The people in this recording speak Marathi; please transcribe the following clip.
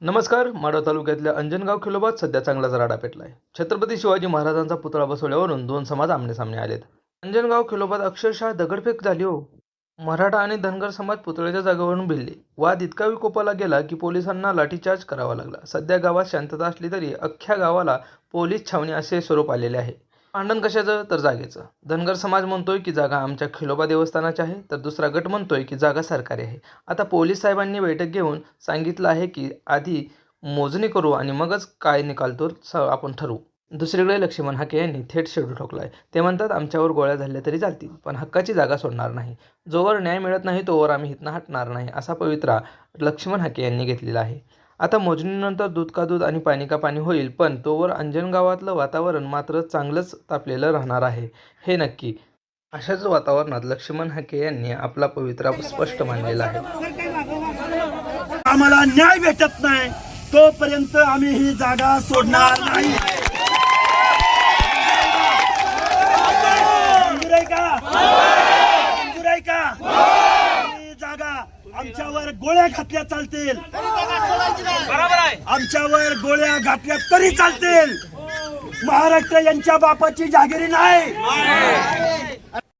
नमस्कार. माढा तालुक्यातल्या अंजनगाव खिलोबात सध्या चांगलाच राडा पेटलाय. छत्रपती शिवाजी महाराजांचा पुतळा बसवल्यावरून दोन समाज आमने-सामने आलेत. अंजनगाव खिलोबात अक्षरशः दगडफेक झाली हो. मराठा आणि धनगर समाज पुतळ्याच्या जागेवरून भिडले. वाद इतका विकोपाला गेला की पोलिसांना लाठीचार्ज करावा लागला. सध्या गावात शांतता असली तरी अख्ख्या गावाला पोलीस छावणी असे स्वरूप आलेले आहे. भांडण कशाचं तर जागेचं. धनगर समाज म्हणतोय की जागा आमच्या खिलोबा देवस्थानाची आहे, तर दुसरा गट म्हणतोय की जागा सरकारी आहे. आता पोलीस साहेबांनी बैठक घेऊन सांगितलं आहे की आधी मोजणी करू आणि मगच काय निकाल तो आपण ठरवू. दुसरीकडे लक्ष्मण हाके यांनी थेट शेडू ठोकलाय. ते म्हणतात आमच्यावर गोळ्या झाल्या तरी चालतील, पण हक्काची जागा सोडणार नाही. जोवर न्याय मिळत नाही तोवर आम्ही इथनं हटणार नाही, असा पवित्रा लक्ष्मण हाके यांनी घेतलेला आहे. आता मोजणीनंतर दूध का दूध आणि पाणी का पाणी होईल, पण तोवर अंजनगावातलं वातावरण मात्र चांगलंच तापलेलं राहणार आहे, हे नक्की. अशाच वातावरणात लक्ष्मण हाके यांनी आपला पवित्रा स्पष्ट मांडलेला आहे. आम्हाला न्याय भेटत नाही तोपर्यंत आम्ही ही जागा सोडणार नाही. मंजूर आहे का? मंजूर आहे का? ही जागा आमच्यावर गोळ्या घातल्या चालतील, आमच्यावर गोळ्या घातल्या तरी चालतील. महाराष्ट्र यांच्या बापाची जागिरी नाही.